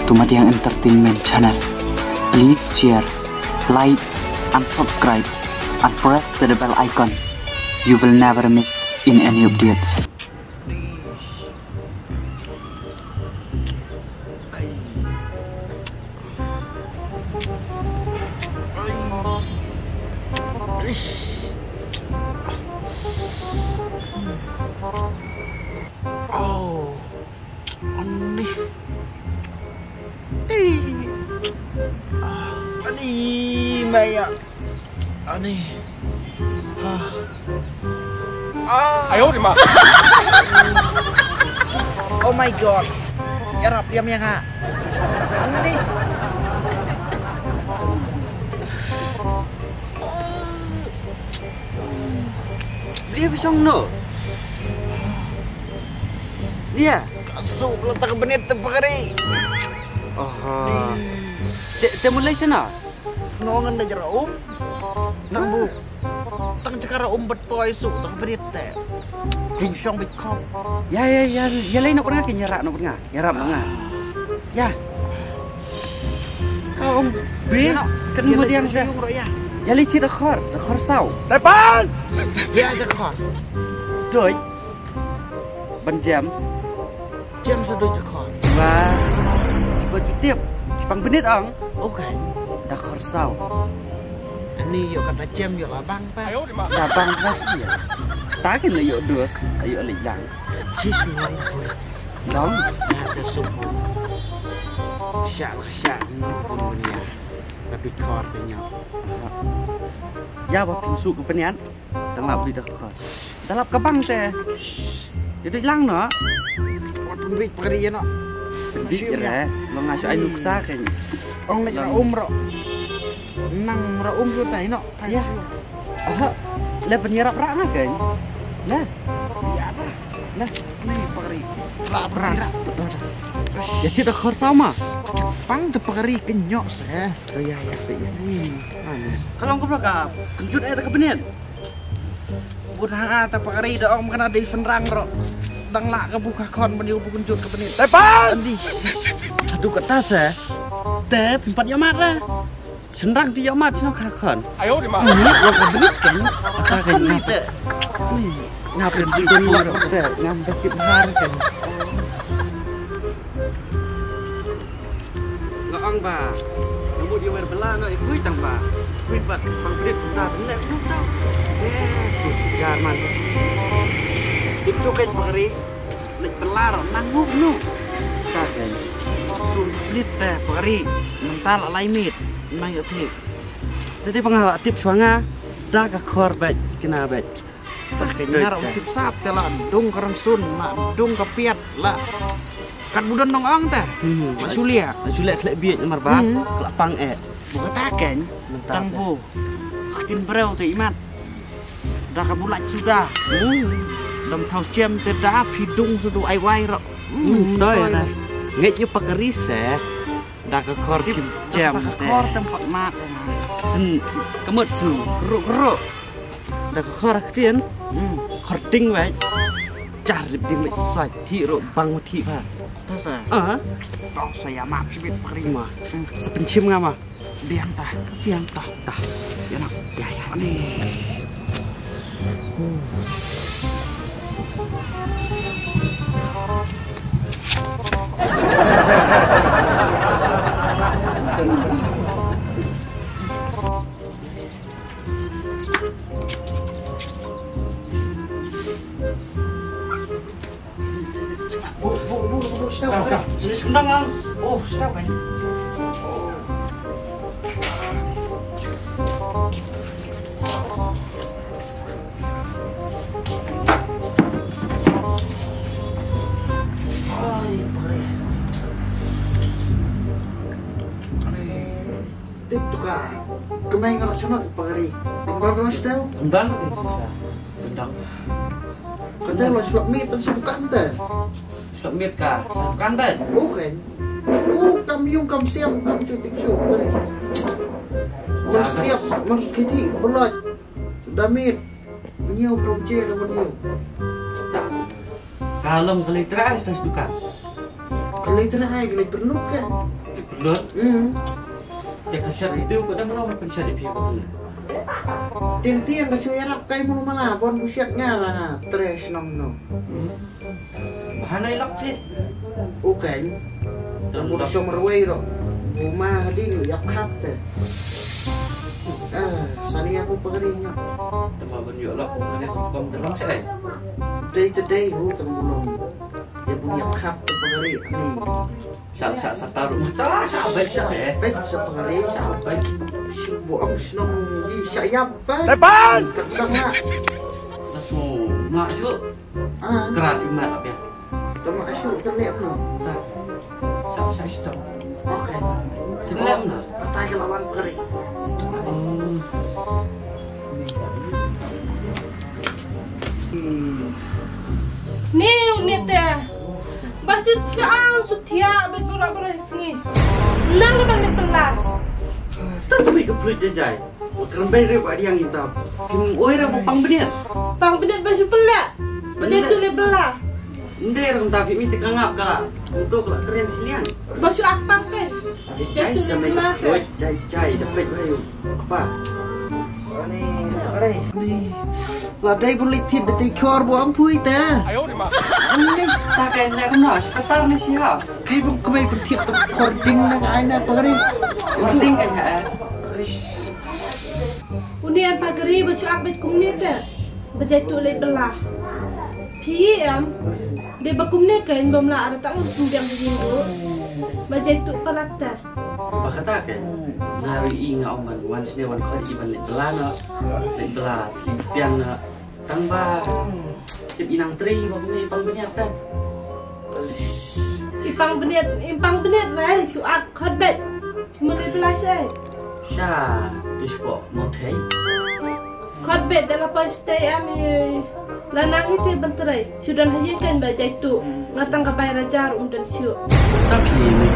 to Madiang Entertainment channel. Please share, like, and subscribe, and press the bell icon. You will never miss in any updates. Oh, aneh. Aneh, Maya. Aneh. Ayo, di mana? Oh my god. Ya Rab, diam ya kak. Aneh. Dia bisa no. Dia Kasuk letak benit tepakari. oh dia mulai sana Ngongan na jara Nak bu. Tang cakara betoi su tang benit teh. Kingsong bikom. ya lain nak pernah nyerap nak pernah ya kau be kan Madiang dah ya licit khor sau Depan. Dia aja kor. đôi ban jam Jam satu cekor. và trực tiếp bằng benit ong Oke. dah khor sau Ini yuk kata jam yuk abang pak. dah bang pasti ya tá cái này yuk dus yuk lịch lang Kismai. đóng Ada suhu. Syak pun dunia. Tapi kor tanya. giao vào kinh su của bên nhán tầng lập đi được khor tầng lập cái băng tè jadi lang nữa Wat pembik pekari no. biết rồi lo ngai cho anh lục xa cái Ong nak jara ro. Nang ro tu tai no. Ya. Le penyerap rak nak kan nah Ya dah. nah Ni pekari. Lah berat. jadi dah khor sama Pang tu pekari kenyok seh. oh ya kalau engkau belakang kenjut air ke benian Bukan tak pekari dah om kena di senrang ro. Dang lak ke buka kon beniu bukan jut ke benit. depan Andi. aduh ke tas ya teh empat yamat lah senrang di yamat sih nak khon Ayo di ini lo ke benit kan akan ngapa ngapain bikin lo teh ngapa kita hari kan ngong ba kamu dia berbela no ikut tang ba ikut bat pang benit kita benar belum tahu yes Jerman Dip suket pekari. Nek belar nanggup nu. kakek Sun benit teh pekari. Mental alai mit. Nang yo tip. jadi pengawal tip suanga dah ke khor bet kena bet Kayaknya rak tip sap teh lah dung karang sun, mak dung kepiat lah. Kat budan dong ang teh. Mak sulia. sulit lek biak nomor ba lapang Buka taken. Tang bu. Tin breu teh imat. Dah kabulat sudah. Dom thau chem teh dah hidung sudu ai wai rak. đôi này nghe như pakarise dah ke khor kim jam Kor tempat mak. sen kemut sen ro dah ke khor ketian khor ting vậy chả lip đi mấy xoài thị ro bang một thị pa Terus ah. Tok saya mak sibit pekari mah. sepencim ngama Biang tah. yang tah Ya nak. ya Ani. Bu, sedap. sendang ang Oh, sedap kan? Tip tu kah? Kemain kalau sana tu pagari. Orang sedap. kembang tendang Kerja lo suap mi tak sukan teh. sudah miet kah kan ben Bukan. Oh, kami yung kam siap kam cutik syuk pagari. Jam setiap markiti belat. Damit. Nyiu proje lawan nyiu. kalem kali teras tas dukan Kelih terai, kelih penuh kan? Penuh? Dia kasih itu pada mana pensiun di pihak mana? Tiang-tiang ke cuy Arab kayak mau mana? Bon busiatnya lah, tres nom. Bahan elok sih. Bukan. Dan mudah merway dok. Rumah di yap kat deh. Sani aku pegarinya. Tempat benjuk lah, kalian kom terang saya. Day to day, tembulong. Ya punya kap pegari nih. Sak taruh mudah sahabat saya. Bet sepegari. Sahabat. Buang senang di sayap. Depan. Ketang lah. Langsung masuk. Kerat imat apa ya? Tama masuk terlihat no. Saya stop. Oke. Terlihat no. Kata ke lawan pegari. Nih unitnya. Pasut siang sutia beberapa sini. Nang lepas pelan. Tak sampai ke pelut jajai. Kerembai rep ada yang hitam. Kim oi rep pang bener. Pang bener pasut pelak. Bener tu le pelak. Nder tapi mi tekangap kala. Untuk kala keren silian. Pasut apa ke? Jai sampai ke pelut jai dapat bayu. Kepa. Ani, pegari. Ni. Ladai pun litit betul kor buang pui ta. Ani. Tak kena kena. Ketar ni siapa? Kayak bang kemai bertiap tu kording nak aina pegari. Kording kayaknya. Unian pagari pasut apa kumnit dah. Betul tu le pelak. PM dia bakumne kan bamla ada tak undiam begitu. Baca tu pelak dah. Bakata kan. Nari inga oman wan sini wan kau iban le belana. Le belat limpian tangba. Tip inang tri bakumne pang benyat dah. Ipang benet lah. Suap khotbet. Mulai belasai. Sya, dispo mau thei. Khotbet dalam pastai ami. Lanang itu benterai. Sudah hajikan baca itu. Ngatang kapai rajar dan siu. Tapi ni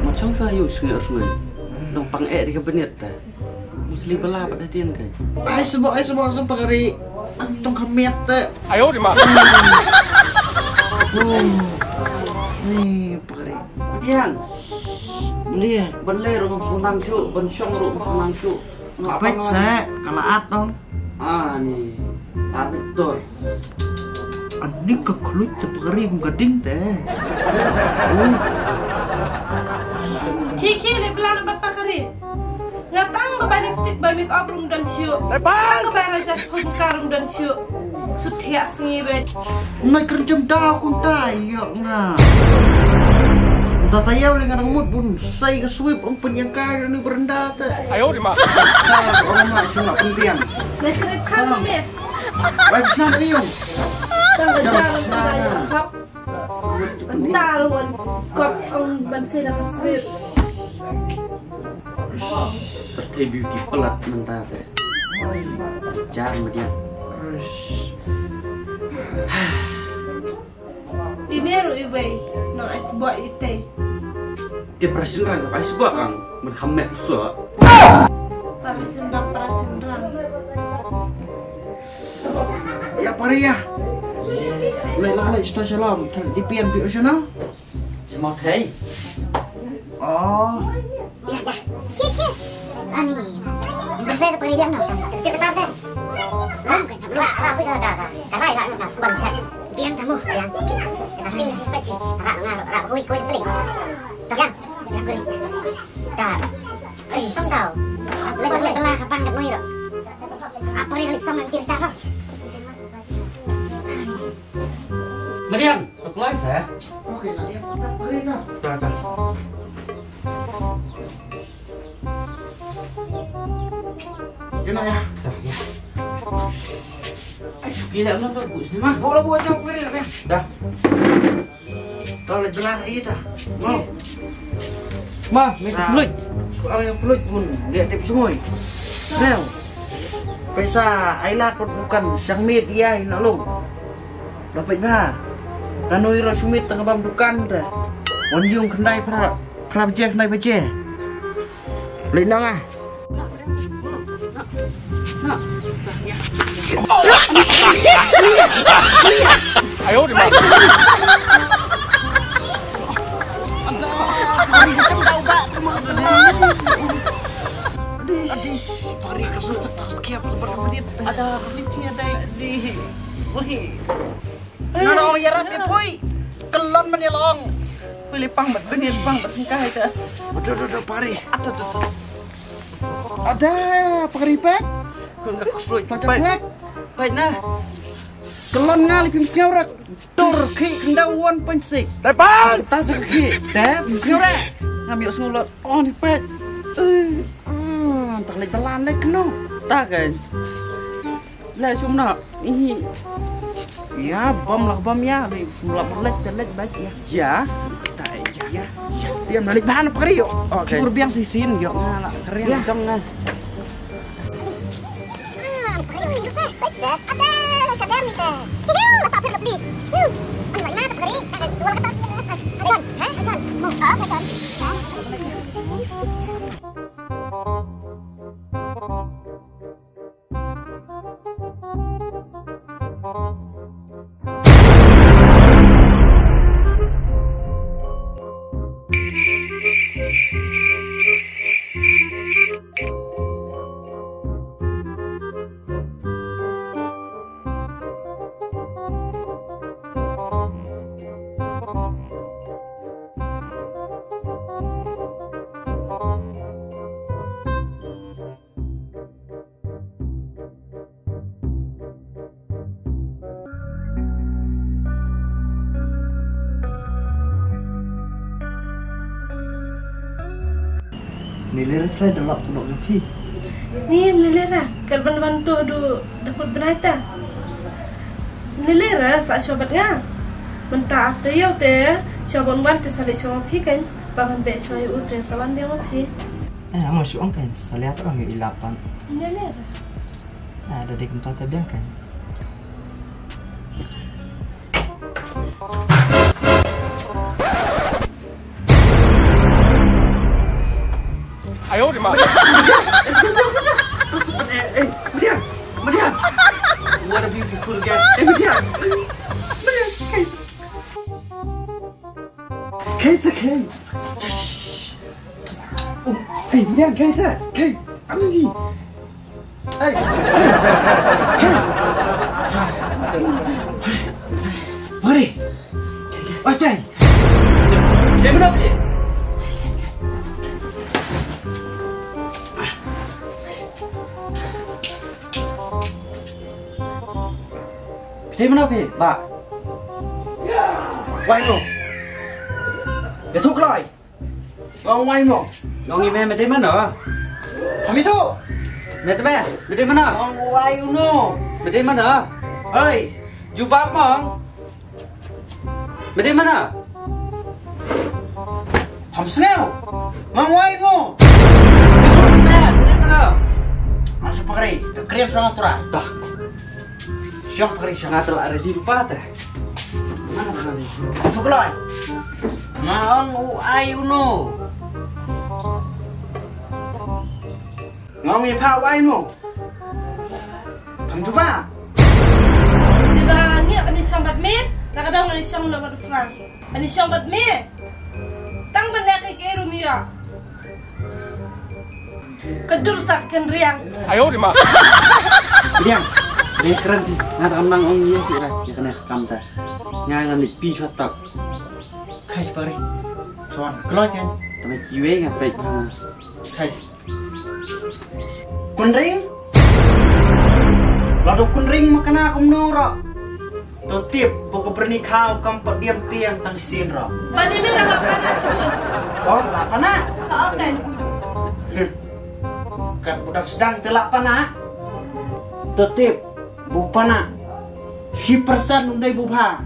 macam saya yuk sungai. Dong pang di kabinet dah. Muslim belah pada tian kan. Ai semua pegari. Antong kamiat ta. Ayo di mana? Ni pegari. Tiang. Ni. Benle rong sunang syu, ben syong rong sunang syu. Pet sa kalaat dong. Ni. Betul. Ani ke kelut pegari gading teh. Ciki le belan empat pakari. Ngatang kebalik stik bamik oprum dan siu. Ngatang kebai rajar pengkarum dan siu. Sutia sengibet. Ngai kerjam dah kun tai ya nga. Entah tayau dengan ngemut bun sai ke sweep ang penyangkai ni berendah teh. Ayo di mana? Orang nak cuma pendiam. Nesret kan me. Baik sana iung. Tang jalan tang kap. Bentar wan kop ang bansela kaswip. Berarti beauty pelat mentah teh. Jarang dia. Ini ru iway. No es buat ite. Dia perasaan apa sebab kang berkamet usah. Tapi sendang perasaan. Ya paria. Lai stasiun lam di pian pi sana. Semua thei. Oh. Ya. Kiki. Ani. Bersih tu pergi dia no. Kita ketar deh. Mungkin rapi dah. Kalau ia nak sponsor. Biang tamu, biang. Kita sini sipet. Rak kui pelik. Tahan. Biang kui. Dah. Tong tahu. Lek lah kapan kat moi. Apa ni sama cerita kau? Mariam, apply saya. Okey, nak dia patah pari dah. Dah. Kena ya. Ya. Gila benar bagus ni mah. Bola buat jauh pari dah. Dah. Tahu le jelas ini dah. Mau. Mah, make pelut. Soal yang pelut pun lihat tip semua. Sel. Pesa ailat bukan sang media nak lu. Dapat bah. Kanoi ra sumit tengah bam dukan dah. Wan yung kendai pra je kendai baje. Lindang ah. Ayo di mana? Pari kesuk tas kiap seperti menit. Ada kelinci ada di. Wih. Narong ya rapi pui. Kelon menilong. Pilih pang benih pang bersingkah itu. Aduh pari. Ada pengeripet. Kau nggak kesulit. Baik nah. Kelon ngali pim ngaurak. Turki kendawan pensik. Depan. Tas ki. Teh pim ngaurak. Ngambil ngulot. Oh ni pet. Tak lek belan lek no. Tak kan. Lah cuma ini. Ya, bom ya. Mulak lek baik ya. Ya. Tak ya. Dia menarik bahan apa kari yuk? Oke. Kurbiang sisin yuk ngalah keren dong nah. Ada sadar nih teh. Lepas apa beli? Anu mana tak kari? Dua kata. Acan, acan. Mau apa acan? Nilai try delap tu nak gapi. Ni melera, kerban bantu adu dakut berata. Melera sak sobat nga. Mentah te yau te, sobat wan te sale sobat pi kan. Bangan be soy u te sawan be mo pi. Masuk ang kan, sale apa orang ilapan. Melera. Ada di tempat tadi kan. Ayo di mana? Median. What a beautiful girl. Median. Kaisa. Median Kaisa. Andi. Mari. Oke. Dia berapa? Di mana pi, Pak? Wai mo. Ya tu kelai. Ngong wai mo. Ngong ime di mana? Kami tu. Di mana? Ngong wai no. Di mana? Hei, jumpa mong. Di mana? Ham sengau. Ngong wai mo. Di mana? Masuk pakri. Kriam sangat turah. Dah. Siang pakri sangat telah ada di lupa teh. Mana mana ni? Tu kelai. Ngong wai no. Ngong mi pa wai no. Kamu cuba. Di barangnya ani sambat me, nakadaw ani siyang nomor frank. Ani sambat me. Tang balaki ke rumia. Kedur sak kendriang. Ayo di mana? Diam. Dia keren sih. Nggak nang ong iya sih lah. Ya kena kamta. Ngangan di pi tak. Kai pakri. Cuan kelai kan. Tapi jiwe nggak baik banget. Kai. Kunring. Lalu kunring makan aku menurut. Tutip buku pernikah kampot diam tiang tang sin ro. Bani me nak panas pun. Oh, apa nak? Kau kan. Kan budak sedang telak pana. Tutip bupa nak. 10% undai bupa.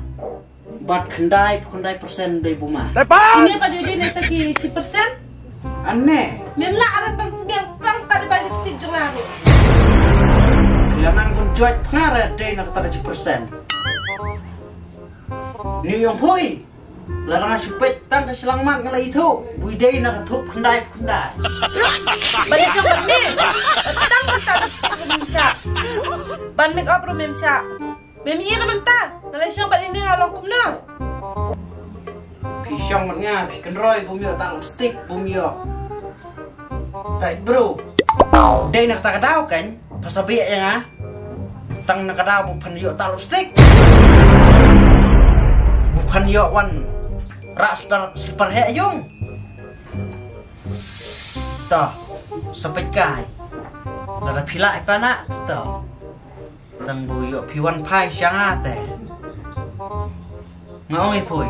Bat kendai persen undai buma. Depan. Ini pada dia nak taki 10%. Aneh. Memang Arab yang tang pada balik titik jengar. Lanang pun cuat pengarat day nak tara 10%. Ni yang hui. Larang asupet tang ke selang mat ngalai itu. Bui day nak tup kendai. Bani sambat me. Tang kita memca. Ban make up room memca. Mem iya naman ta. Nalay sambat ini ngalong kumna. Pisang matnya, pikan roy bumio tak lipstick bumio. Tak bro. Đây nak tak kadau kan? Pasabi ya. Tang nak kadau bukan yo talu stick. Bukan yo wan rak super he yung. Toh, sampai kai. Lara pila apa nak? Toh. Tang buyo piwan pai siang ate. Ngong ipui.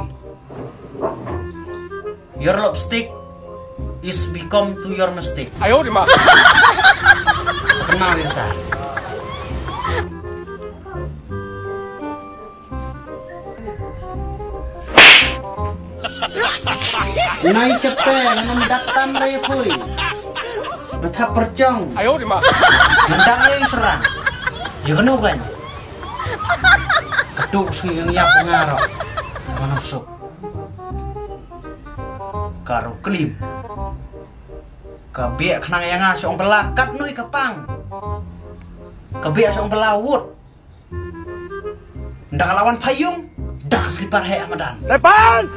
Your lipstick is become to your mistake. Ayo di mana? Kenal ya tak? Nai cepet, nanam datang raya pui. Betap percong. Ayo di mana? Nendang yang serang. Ya kena kan? Keduk sih yang ya pengaruh. Manusuk. Karo klim. Kebiak kenang yang ngasong belakat nui kepang. Kebiak song belawut. Ndak lawan payung. Dah selipar he amadan. Depan!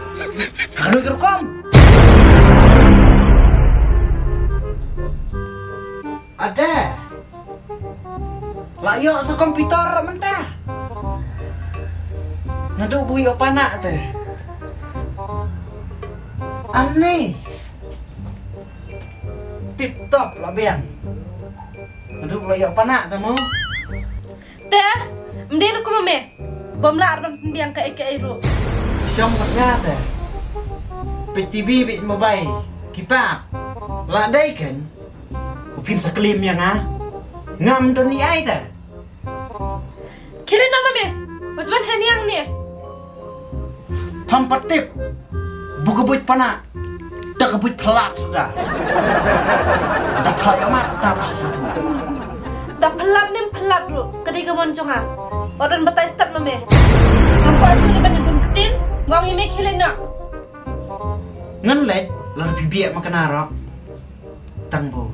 Kanu ikerkom. Ada. Layo sa komputer mentah. Nado buyo panak teh. Aneh. Tip top lah biang. Nado layo panak temu. Teh, mending aku mame. Bom lah orang biang ke iru. Syom ternyata. PTV bit mobile. Kipak. Ladai kan. Upin seklim yang ngam doni ai ta. Kira nama me. Macam hani yang ni. Pampatip. Buka buit pana. Dah kebuit pelak sudah. Dah pelak yang mat tak sesuatu. Dah pelat ni pelat lu. Kedai kemon jonga. Orang betai step nama. Aku asyik banyak bun ketin. Ngong ini kira nak. Ngelet lalu bibiak makan arok. Tangbo.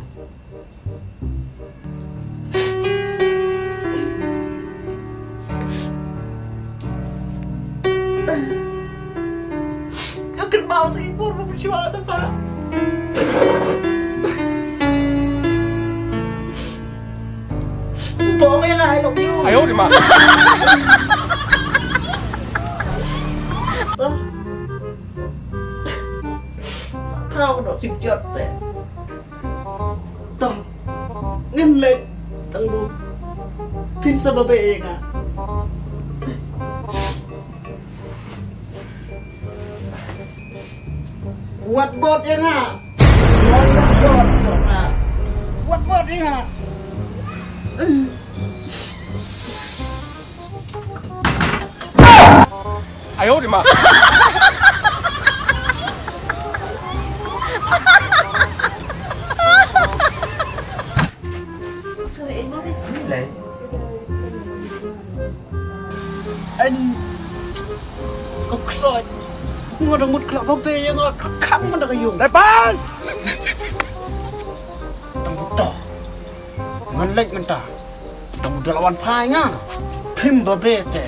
Akan mau tu ibu bersyukur tu pak. Bohong yang I love you. Ayo di mana? Tahu dok cipjot teh. Toh ngelet tangbu. Pin sebab enga. Kuat bot ya nggak? Kuat bot ya nggak? Kuat bot ya nggak? Ayo di mana? Nilai. Anh có soi ngồi được một cặp bắp bê ngồi khăng mà được dùng Depan! tang to ngan lek mentah tang udah lawan pai nga tim babe te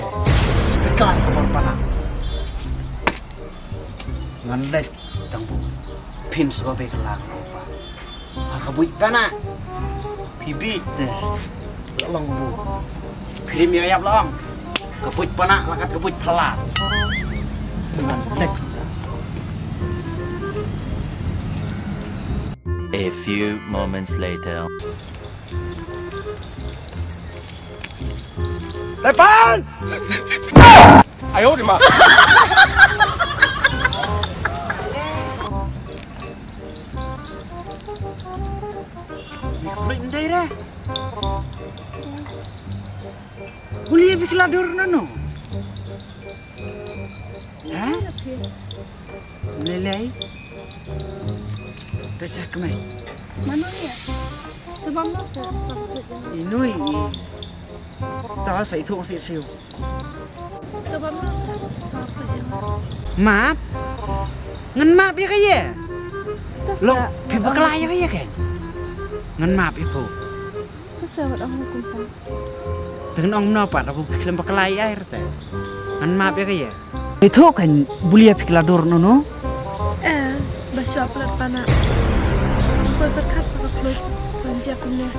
spekai ko panak ngan lek tang bu pin sebabe kelang apa akabuit panak pibit te long bu pim ya yap long kebuit panak lakat kebuit pelat ngan lek. A few moments later. Depan! Ayo di mana? Mikroin daerah. Kuliah bikiladur nano. Hah? Lelai. Pesa kemai. Mana ni? Sebab apa? Inui. Tahu saya itu masih siu. Sebab apa? Maaf. Ngan maaf ya kaya. Lo pipa kelaya kaya kan? Ngan maaf ibu. Kesawat orang hukum tak. Dengan orang napat aku pikir kelaya air teh. Ngan maaf ya kaya. Itu kan bulia pikiladur nono. Basu apa lat panak. Kau berkat apa keluar aja kumne.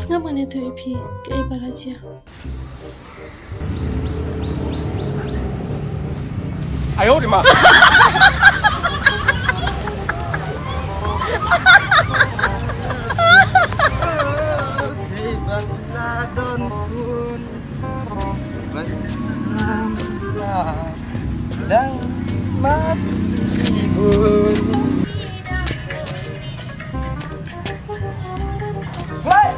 Sengap mana tu ipi ke ibar aja. Ayo, di mana? Dan mati pun. Fly!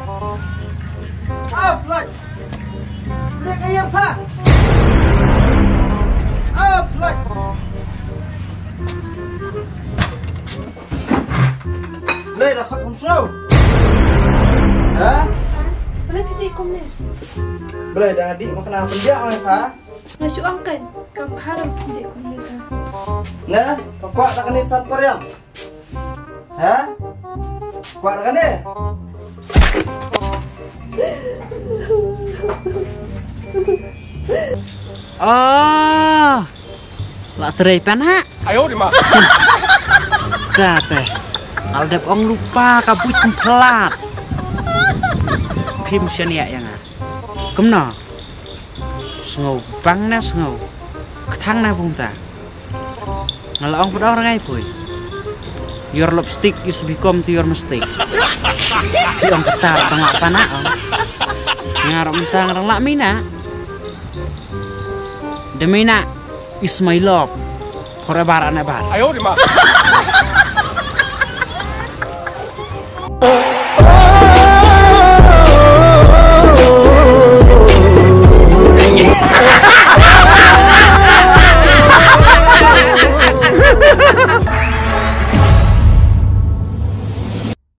Up, fly! Lihat ayam pak! Up, fly! Boleh dapat kontrol? Hah? Boleh tidak kumne? Boleh dah adik mau kena penjak oleh pak? Masuk angkan, kau harap tidak kumne kan? Nah, kuat tak kena start per yang? Hah? Kuat tak kena? Oh, lak terai panak. Ayo, di mana? Kata, kalau dap ong lupa kabut pelat. Phim senia yang ah. Kemna? Sengau bang na sengau. Ketang na bung ta. Ngalah ong pada orang ai pui. Your lipstick is become to your mistake. Ong ketar tengah panak ong. Ngarap mentang orang lak mina. Demina is my love forever and ever. Ayo, di mana?